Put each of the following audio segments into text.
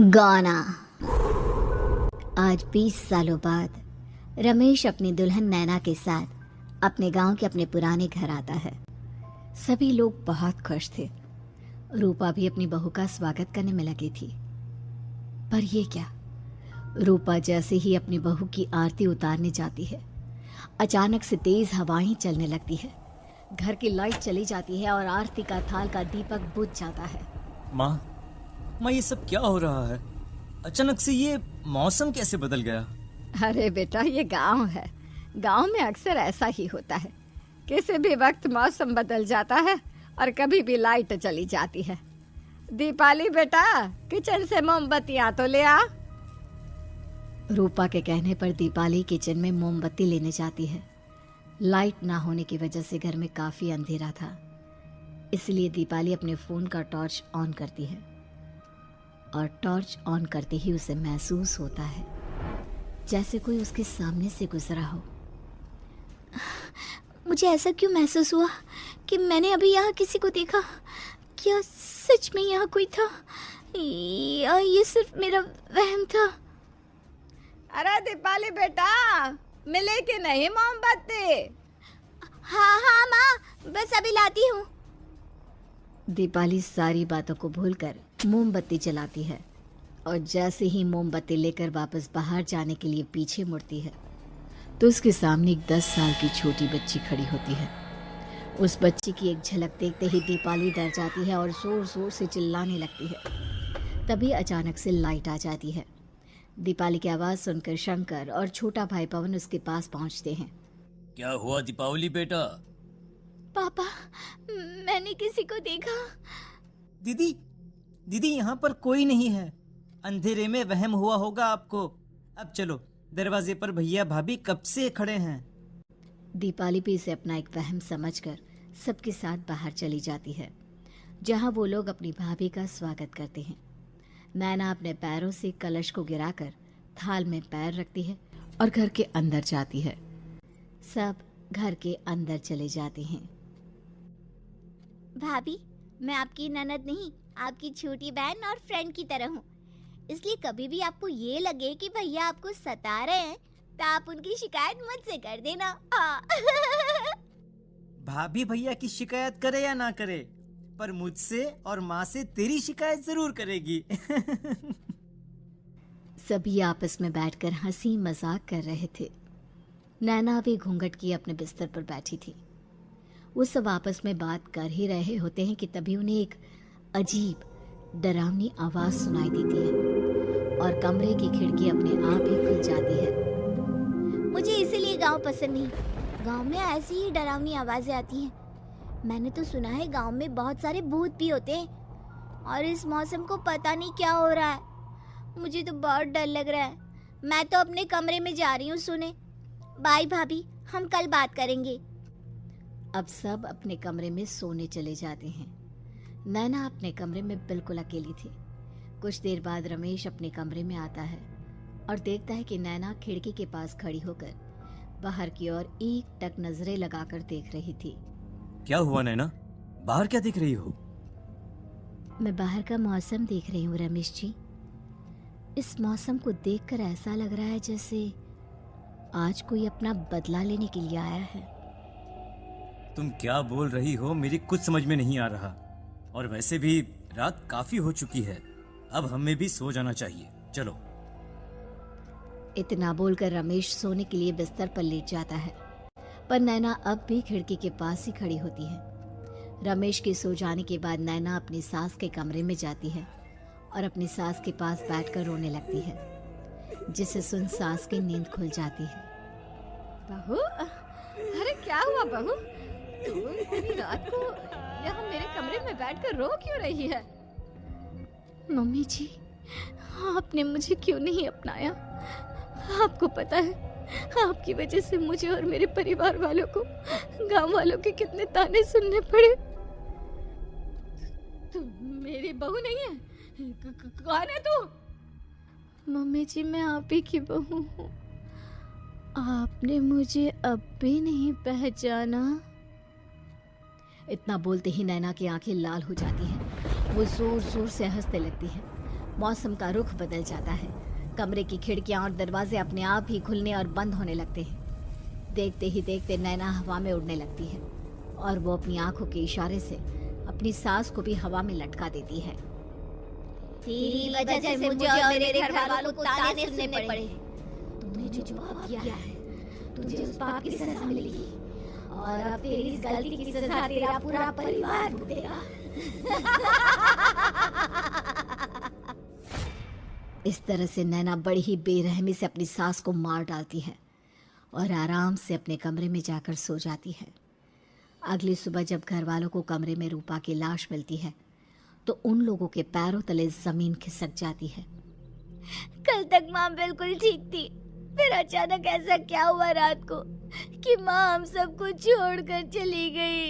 गाना। आज 20 सालों बाद रमेश अपनी दुल्हन नैना के साथ अपने गांव के अपने पुराने घर आता है। सभी लोग बहुत खुश थे। रूपा भी अपनी बहू का स्वागत करने में लगी थी। पर ये क्या, रूपा जैसे ही अपनी बहू की आरती उतारने जाती है, अचानक से तेज हवाएं चलने लगती है। घर की लाइट चली जाती है और आरती का थाल का दीपक बुझ जाता है। माँ, ये सब क्या हो रहा है? अचानक से ये मौसम कैसे बदल गया? अरे बेटा, ये गांव है। गांव में अक्सर ऐसा ही होता है। किसी भी वक्त मौसम बदल जाता है और कभी भी लाइट चली जाती है। दीपाली बेटा, किचन से मोमबत्तियां तो ले आ। रूपा के कहने पर दीपाली किचन में मोमबत्ती लेने जाती है। लाइट ना होने की वजह से घर में काफी अंधेरा था, इसलिए दीपाली अपने फोन का टॉर्च ऑन करती है और टॉर्च ऑन करते ही उसे महसूस होता है जैसे कोई उसके सामने से गुजरा हो। मुझे ऐसा क्यों महसूस हुआ कि मैंने अभी यहाँ किसी को देखा? क्या सच में यहाँ कोई था या ये सिर्फ मेरा वहम था? अरे दीपाली बेटा, मिले कि नहीं मोमबत्ती? हाँ माँ, बस अभी लाती हूँ। दीपाली सारी बातों को भूलकर मोमबत्ती जलाती है और जैसे ही मोमबत्ती लेकर वापस बाहर जाने के लिए पीछे मुड़ती है तो उसके सामने एक 10 साल की छोटी बच्ची खड़ी होती है। उस बच्ची की एक झलक देखते ही दीपाली डर जाती है और जोर जोर से चिल्लाने लगती है। तभी अचानक से लाइट आ जाती है। दीपाली की आवाज़ सुनकर शंकर और छोटा भाई पवन उसके पास पहुंचते हैं। क्या हुआ दीपावली बेटा? पापा, मैंने किसी को देखा। दीदी यहाँ पर कोई नहीं है। अंधेरे में वहम हुआ होगा आपको। अब चलो, दरवाजे पर भैया भाभी कब से खड़े हैं। दीपाली भी इसे अपना एक वहम समझकर सबके साथ बाहर चली जाती है, जहां वो लोग अपनी भाभी का स्वागत करते हैं। नैना अपने पैरों से कलश को गिराकर थाल में पैर रखती है और घर के अंदर जाती है। सब घर के अंदर चले जाते हैं। भाभी, मैं आपकी ननद नहीं, आपकी छोटी बहन और फ्रेंड की तरह हूँ। इसलिए कभी भी आपको ये लगे कि भैया आपको सता रहे हैं तो आप उनकी शिकायत मुझसे कर देना। भाभी भैया की शिकायत करे या ना करे, पर मुझसे और माँ से तेरी शिकायत जरूर करेगी। सभी आपस में बैठकर हंसी मजाक कर रहे थे। नैना भी घूंघट किए अपने बिस्तर पर बैठी थी। वो सब आपस में बात कर ही रहे होते हैं कि तभी उन्हें एक अजीब डरावनी आवाज सुनाई देती है और कमरे की खिड़की अपने आप ही खुल जाती है। मुझे इसीलिए गांव पसंद नहीं। गांव में ऐसी ही डरावनी आवाजें आती हैं। मैंने तो सुना है गांव में बहुत सारे भूत भी होते हैं और इस मौसम को पता नहीं क्या हो रहा है। मुझे तो बहुत डर लग रहा है। मैं तो अपने कमरे में जा रही हूँ सोने। बाय भाभी, हम कल बात करेंगे। अब सब अपने कमरे में सोने चले जाते हैं। नैना अपने कमरे में बिल्कुल अकेली थी। कुछ देर बाद रमेश अपने कमरे में आता है और देखता है कि नैना खिड़की के पास खड़ी होकर बाहर की ओर एक टक नजरें लगाकर देख रही थी। क्या हुआ नैना, बाहर क्या देख रही हो? मैं बाहर का मौसम देख रही हूँ रमेश जी। इस मौसम को देखकर ऐसा लग रहा है जैसे आज कोई अपना बदला लेने के लिए आया है। तुम क्या बोल रही हो, मेरी कुछ समझ में नहीं आ रहा। और वैसे भी रात काफी हो चुकी है, अब हमें भी सो जाना चाहिए। चलो। इतना बोलकर रमेश सोने के लिए बिस्तर पर लेट जाता है, पर नैना अब भी खिड़की के पास ही खड़ी होती है। रमेश के सो जाने के बाद नैना अपनी सास के कमरे में जाती है और अपनी सास के पास बैठकर रोने लगती है, जिसे सुन सास की नींद खुल जाती है। बहू, अरे क्या हुआ बहू? तू इतनी रात को यहाँ मेरे कमरे में बैठकर रो क्यों रही है? मम्मी जी, आपने मुझे क्यों नहीं अपनाया? आपको पता है, आपकी वजह से मुझे और मेरे परिवार वालों को गांव वालों के कितने ताने सुनने पड़े। तू मेरी बहू नहीं है? कौन है तू? मम्मी जी, मैं आप ही की बहू हूँ। आपने मुझे अब भी नहीं पहचाना? इतना बोलते ही नैना की आंखें लाल हो जाती हैं। वो जोर जोर से हंसने लगती है। मौसम का रुख बदल जाता है। कमरे की खिड़कियां और दरवाजे अपने आप ही खुलने और बंद होने लगते हैं। देखते ही देखते नैना हवा में उड़ने लगती है और वो अपनी आंखों के इशारे से अपनी सांस को भी हवा में लटका देती है। तेरी वजह से मुझे और मेरे घर वालों को ताने सुनने पड़े। तूने जो पाप किया है, तुझे उस पाप की सजा मिलेगी और अब तेरी इस गलती की सजा तेरा पूरा परिवार भुगतेगा। इस तरह से नैना बड़ी ही बेरहमी से अपनी सांस को मार डालती है और आराम से अपने कमरे में जाकर सो जाती है। अगली सुबह जब घर वालों को कमरे में रूपा की लाश मिलती है तो उन लोगों के पैरों तले जमीन खिसक जाती है। कल तक माँ बिल्कुल ठीक थी, फिर अचानक ऐसा क्या हुआ रात को कि माँ हम सबको छोड़कर चली गई।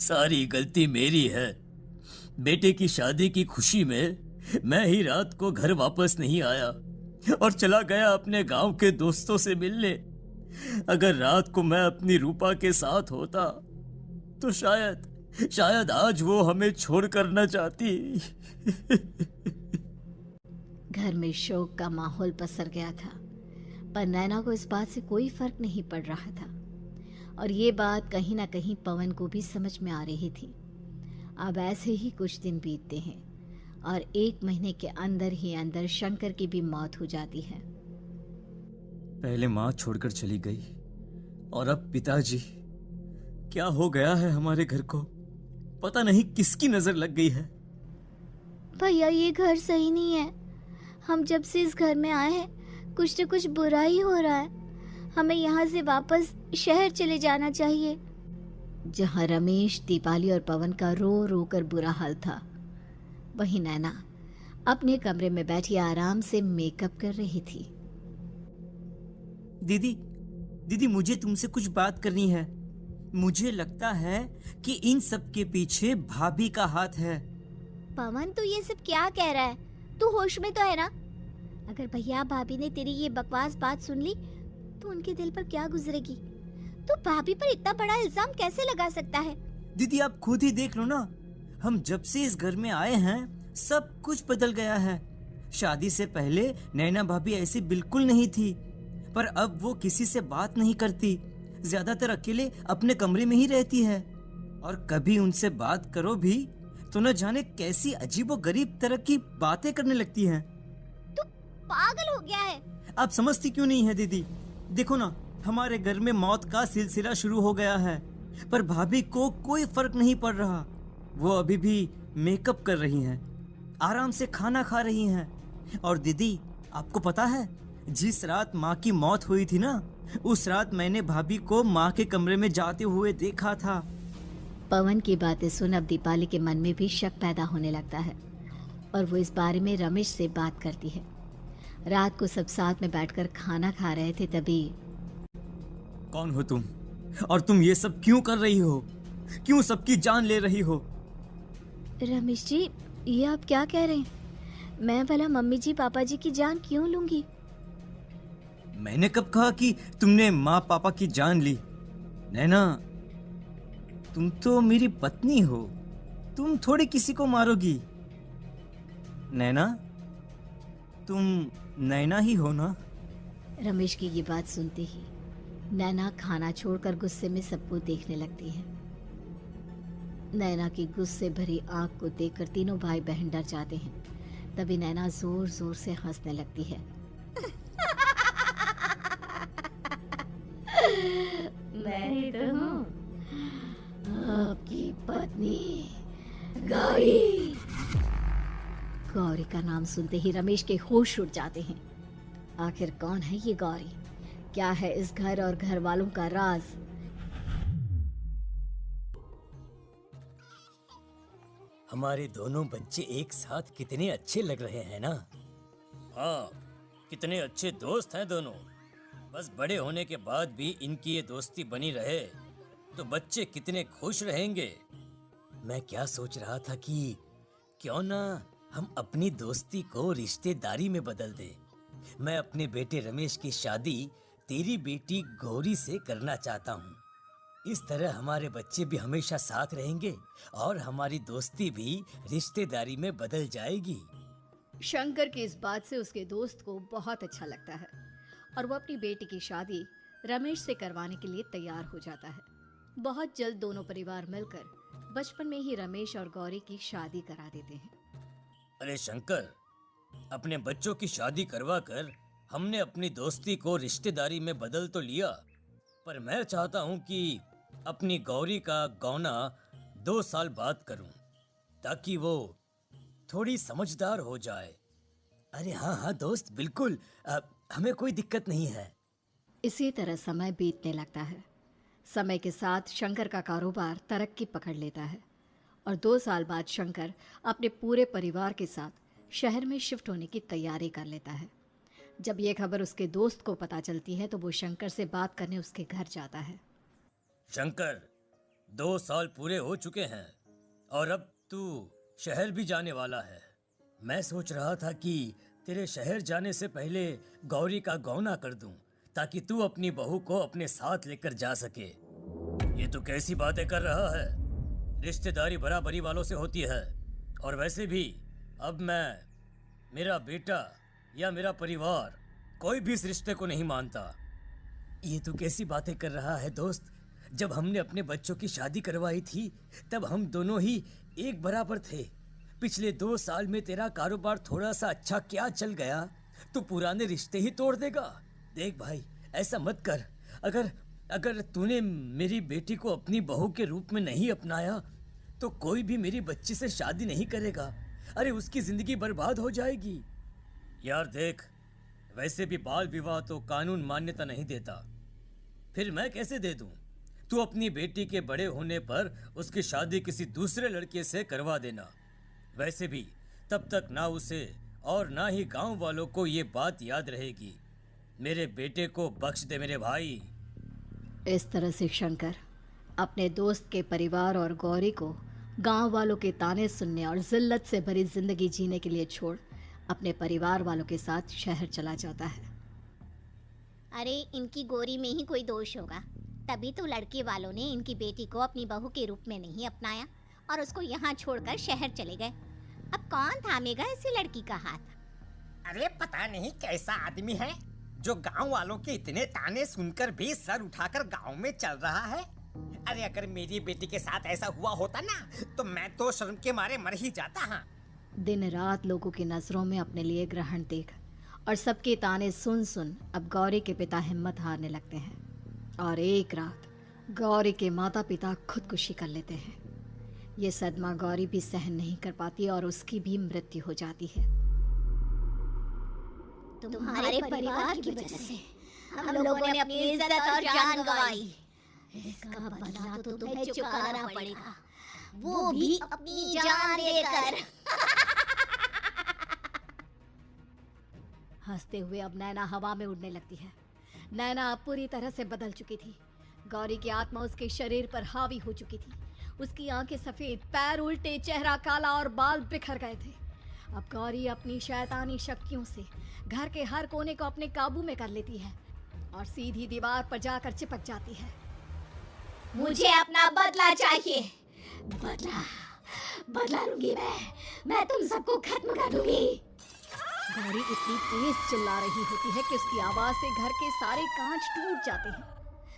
सारी गलती मेरी है। बेटे की शादी की खुशी में मैं ही रात को घर वापस नहीं आया और चला गया अपने गांव के दोस्तों से मिलने। अगर रात को मैं अपनी रूपा के साथ होता तो शायद आज वो हमें छोड़कर न जाती। घर में शोक का माहौल पसर गया था, पर नैना को इस बात से कोई फर्क नहीं पड़ रहा था और ये बात कहीं ना कहीं पवन को भी समझ में आ रही थी। अब ऐसे ही कुछ दिन बीतते हैं और 1 महीने के अंदर ही अंदर शंकर की भी मौत हो जाती है। पहले माँ छोड़कर चली गई और अब पिताजी। क्या हो गया है हमारे घर को? पता नहीं किसकी नजर लग गई है। भैया ये घर सही नहीं है। हम जब से इस घर में आए हैं कुछ न कुछ बुरा ही हो रहा है। हमें यहाँ से वापस शहर चले जाना चाहिए। जहाँ रमेश, दीपाली और पवन का रो रो कर बुरा हाल था, वहीं नैना अपने कमरे में बैठी आराम से मेकअप कर रही थी। दीदी मुझे तुमसे कुछ बात करनी है। मुझे लगता है कि इन सब के पीछे भाभी का हाथ है। पवन तू ये सब क्या कह रहा है? तू होश में तो है ना? अगर भैया भाभी ने तेरी ये बकवास बात सुन ली तो उनके दिल पर क्या गुजरेगी? तू भाभी पर इतना बड़ा इल्जाम कैसे लगा सकता है? दीदी आप खुद ही देख लो ना। हम जब से इस घर में आए हैं सब कुछ बदल गया है। शादी से पहले नैना भाभी ऐसी बिल्कुल नहीं थी, पर अब वो किसी से बात नहीं करती। ज्यादातर अकेले अपने कमरे में ही रहती है और कभी उनसे बात करो भी तो न जाने कैसी अजीबोगरीब तरह की बातें करने लगती हैं। तू पागल हो गया है? आप समझती क्यों नहीं है दीदी? देखो ना, हमारे घर में मौत का सिलसिला शुरू हो गया है, पर भाभी को कोई फर्क नहीं पड़ रहा। वो अभी भी मेकअप कर रही हैं, आराम से खाना खा रही हैं। और दीदी आपको पता है, जिस रात माँ की मौत हुई थी ना, उस रात मैंने भाभी को माँ के कमरे में जाते हुए देखा था। पवन की बातें सुन अब दीपाली के मन में भी शक पैदा होने लगता है और वो इस बारे में रमेश से बात करती है। रात को सब साथ में बैठकर खाना खा रहे थे, तभी कौन हो तुम और तुम ये सब क्यों कर रही हो? क्यों सबकी जान ले रही हो? रमेश जी, ये आप क्या कह रहे हैं? मैं भला मम्मी जी पापा जी की जान क्यों लूंगी? मैंने कब कहा कि तुमने माँ पापा की जान ली? नैना, तुम तो मेरी पत्नी हो, तुम थोड़ी किसी को मारोगी। नैना, तुम नैना ही हो ना? रमेश की ये बात सुनते ही नैना खाना छोड़कर गुस्से में सबको देखने लगती है। नैना की गुस्से भरी आंख को देखकर तीनों भाई बहन डर जाते हैं। तभी नैना जोर जोर से हंसने लगती है। मैं ही तो हूँ, आपकी पत्नी गौरी। गौरी का नाम सुनते ही रमेश के होश उड़ जाते हैं। आखिर कौन है ये गौरी? क्या है इस घर और घर वालों का राज? हमारे दोनों बच्चे एक साथ कितने अच्छे लग रहे हैं ना? हाँ, कितने अच्छे दोस्त हैं दोनों। बस बड़े होने के बाद भी इनकी ये दोस्ती बनी रहे तो बच्चे कितने खुश रहेंगे। मैं क्या सोच रहा था कि क्यों ना हम अपनी दोस्ती को रिश्तेदारी में बदल दें। मैं अपने बेटे रमेश की शादी तेरी बेटी गौरी से करना चाहता हूँ। इस तरह हमारे बच्चे भी हमेशा साथ रहेंगे और हमारी दोस्ती भी रिश्तेदारी में बदल जाएगी। शंकर की इस बात से उसके दोस्त को बहुत अच्छा लगता है और वो अपनी बेटी की शादी रमेश से करवाने के लिए तैयार हो जाता है। बहुत जल्द दोनों परिवार मिलकर बचपन में ही रमेश और गौरी की शादी करा देते हैं। अरे शंकर, अपने बच्चों की शादी करवा कर हमने अपनी दोस्ती को रिश्तेदारी में बदल तो लिया, पर मैं चाहता हूँ कि अपनी गौरी का गौना 2 साल बाद करूँ, ताकि वो थोड़ी समझदार हो जाए। अरे हाँ हाँ दोस्त, बिल्कुल, हमें कोई दिक्कत नहीं है। इसी तरह समय बीतने लगता है। समय के साथ शंकर का कारोबार तरक्की पकड़ लेता है और 2 साल बाद शंकर अपने पूरे परिवार के साथ शहर में शिफ्ट होने की तैयारी कर लेता है। जब ये खबर उसके दोस्त को पता चलती है तो वो शंकर से बात करने उसके घर जाता है। शंकर, 2 साल पूरे हो चुके हैं और अब तू शहर भी जाने वाला है। मैं सोच रहा था कि तेरे शहर जाने से पहले गौरी का गौना कर दूं, ताकि तू अपनी बहू को अपने साथ लेकर जा सके। ये तू कैसी बातें कर रहा है? रिश्तेदारी बराबरी वालों से होती है, और वैसे भी अब मेरा बेटा या मेरा परिवार कोई भी इस रिश्ते को नहीं मानता। ये तू कैसी बातें कर रहा है दोस्त? जब हमने अपने बच्चों की शादी करवाई थी तब हम दोनों ही एक बराबर थे। पिछले 2 साल में तेरा कारोबार थोड़ा सा अच्छा क्या चल गया तो पुराने रिश्ते ही तोड़ देगा। देख भाई, ऐसा मत कर। अगर तूने मेरी बेटी को अपनी बहू के रूप में नहीं अपनाया तो कोई भी मेरी बच्ची से शादी नहीं करेगा। अरे उसकी जिंदगी बर्बाद हो जाएगी। यार देख, वैसे भी बाल विवाह तो कानून मान्यता नहीं देता, फिर मैं कैसे दे दूं? तू अपनी बेटी के बड़े होने पर उसकी शादी किसी दूसरे लड़के से करवा देना। वैसे भी तब तक ना उसे और ना ही गांव वालों को ये बात याद रहेगी। मेरे बेटे को बख्श दे मेरे भाई। इस तरह से शंकर अपने दोस्त के परिवार और गौरी को गांव वालों के ताने सुनने और जिल्लत से भरी जिंदगी जीने के लिए छोड़ अपने परिवार वालों के साथ शहर चला जाता है। अरे इनकी गोरी में ही कोई दोष होगा, तभी तो लड़के वालों ने इनकी बेटी को अपनी बहू के रूप में नहीं अपनाया और उसको यहाँ छोड़कर शहर चले गए। अब कौन थामेगा ऐसी लड़की का हाथ? अरे पता नहीं कैसा आदमी है जो गांव वालों के इतने ताने सुनकर भी सर उठाकर गांव में चल रहा है। अरे अगर मेरी बेटी के साथ ऐसा हुआ होता ना तो मैं तो शर्म के मारे मर ही जाता। हाँ, दिन रात लोगों की नजरों में अपने लिए ग्रहण देख और सबके ताने सुन सुन अब गौरी के पिता हिम्मत हारने लगते हैं और एक रात गौरी के माता पिता खुदकुशी कर लेते हैं। ये सदमा गौरी भी सहन नहीं कर पाती और उसकी भी मृत्यु हो जाती है। तुम्हारे परिवार की वजह से हम लोगों ने अपनी इज्जत और जान गंवाई। इसका बदला तो तुम्हें चुकाना पड़ेगा, वो भी अपनी जान देकर। हंसते हुए अब नैना हवा में उड़ने लगती है। नैना अब पूरी तरह से बदल चुकी थी। गौरी की आत्मा उसके शरीर पर हावी हो चुकी थी। उसकी आंखें सफेद, पैर उल्टे, चेहरा काला और बाल बिखर गए थे। अब गौरी अपनी शैतानी शक्तियों से घर के हर कोने को अपने काबू में कर लेती है और सीधी दीवार पर जाकर चिपक जाती है। मुझे अपना बदला चाहिए। बदला लूंगी मैं तुम सबको खत्म कर दूंगी। गौरी इतनी तेज चिल्ला रही होती है कि उसकी आवाज से घर के सारे कांच टूट जाते हैं।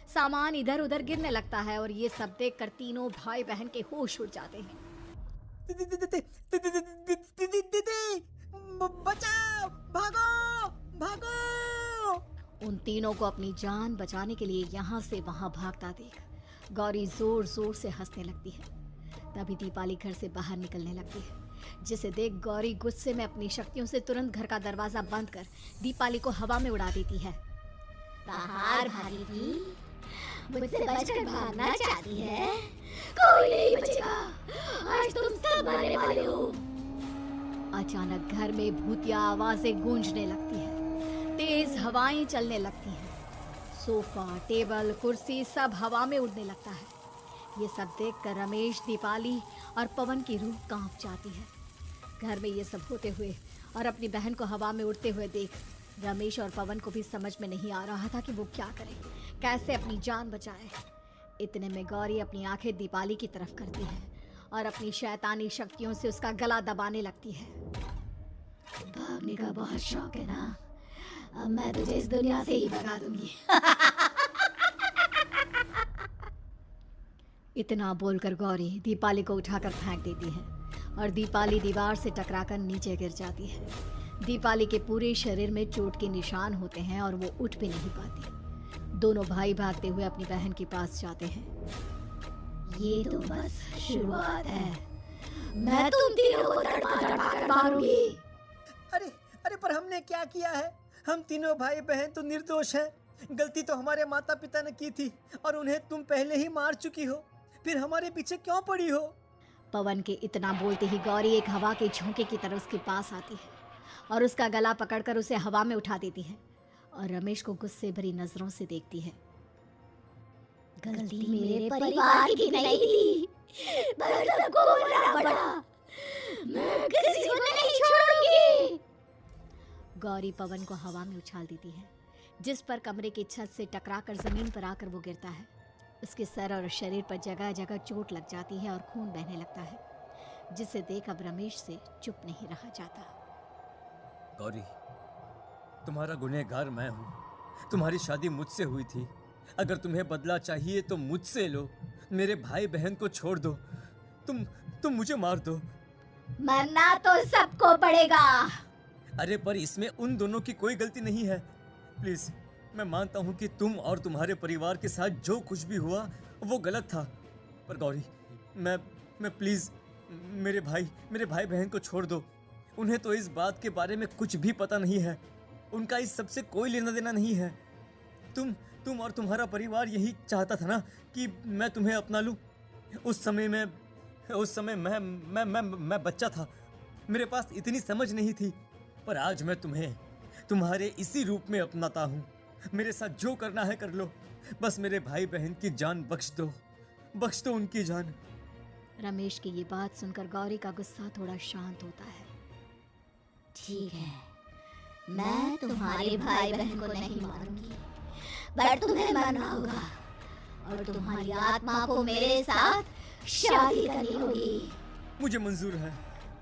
सामान इधर उधर गिरने लगता है और ये सब देखकर तीनों भाई बहन के होश उड़ जाते हैं। बचाओ, भागो भागो। उन तीनों को अपनी जान बचाने के लिए यहाँ से वहाँ भागता देख गौरी जोर जोर से हंसने लगती है। तभी दीपाली घर से बाहर निकलने लगती है, जिसे देख गौरी गुस्से में अपनी शक्तियों से तुरंत घर का दरवाजा बंद कर दीपाली को हवा में उड़ा देती है। बाहर भागी, मुझसे बचकर भागना चाहती है? कोई नहीं बचेगा, आज तुम सब मरने वाले हो। अचानक घर में भूतिया आवाजें गूंजने लगती है, तेज हवाएं चलने लगती हैं। सोफा, टेबल, कुर्सी सब हवा में उड़ने लगता है। ये सब देखकर रमेश, दीपाली और पवन की रूह कांप जाती है। घर में ये सब होते हुए और अपनी बहन को हवा में उड़ते हुए देख रमेश और पवन को भी समझ में नहीं आ रहा था कि वो क्या करे, कैसे अपनी जान बचाए। इतने में गौरी अपनी आंखें दीपाली की तरफ करती है और अपनी शैतानी शक्तियों से उसका गला दबाने लगती है। भागने का बहुत शौक है ना? अब मैं तुझे इस दुनिया से ही भगा दूंगी। इतना बोलकर गौरी दीपाली को उठाकर फेंक देती है और दीपाली दीवार से टकराकर नीचे गिर जाती है। दीपाली के पूरे शरीर में चोट के निशान होते हैं और वो उठ भी नहीं पाती। दोनों भाई भागते हुए अपनी बहन के पास जाते हैं। ये तो बस शुरुआत है, मैं तुम तीनों को तड़पा मारूंगी। अरे अरे, पर हमने क्या किया है? हम तीनों भाई बहन तो निर्दोष हैं। गलती तो हमारे माता पिता ने की थी और उन्हें तुम पहले ही मार चुकी हो, फिर हमारे पीछे क्यों पड़ी हो? पवन के इतना बोलते ही गौरी एक हवा के झोंके की तरह उसके पास आती है और उसका गला पकड़कर उसे हवा में उठा देती है और रमेश को गुस्से भरी नजरों से देखती है। गलती मेरे परिवार की नहीं थी, पर सबको बोलना पड़ा। मैं किसी को नहीं छोड़ूंगी। गौरी पवन को हवा में उछाल देती है, जिस पर कमरे की छत से टकराकर जमीन पर आकर वो गिरता है। उसके सर और शरीर पर जगह जगह चोट लग जाती है और खून बहने लगता है, जिसे देख अब रमेश से चुप नहीं रहा जाता। गौरी, तुम्हारा गुनहगार मैं हूँ। तुम्हारी शादी मुझसे हुई थी। अगर तुम्हें बदला चाहिए तो मुझसे लो। मेरे भाई बहन को छोड़ दो। तुम मुझे मार दो। मरना तो सबको पड़ेगा। अरे पर इसमें उन दोनों की कोई गलती नहीं है। प्लीज, मैं मानता हूँ कि तुम और तुम्हारे परिवार के साथ जो कुछ भी हुआ वो गलत था, पर गौरी, मैं प्लीज मेरे भाई बहन को छोड़ दो। उन्हें तो इस बात के बारे में कुछ भी पता नहीं है। उनका इस सब से कोई लेना देना नहीं है। तुम और तुम्हारा परिवार यही चाहता था ना कि मैं तुम्हें अपना लूं। उस समय मैं बच्चा था। मेरे पास इतनी समझ नहीं थी, पर आज मैं तुम्हें तुम्हारे इसी रूप में अपनाता हूँ। मेरे साथ जो करना है कर लो, बस मेरे भाई बहन की जान बख्श दो उनकी जान। रमेश की ये बात सुनकर गौरी का गुस्सा थोड़ा शांत होता है। ठीक है, मैं तुम्हारे भाई बहन को नहीं मारूंगी, पर तुम्हें मरना होगा और तुम्हारी आत्मा को मेरे साथ शादी करनी होगी। मुझे मंजूर है।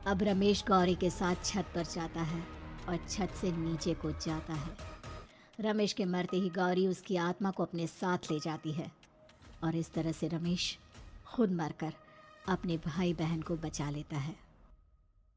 अब रमेश गौरी के साथ छत पर जाता है और छत से नीचे कूद जाता है। रमेश के मरते ही गौरी उसकी आत्मा को अपने साथ ले जाती है और इस तरह से रमेश खुद मरकर अपने भाई बहन को बचा लेता है।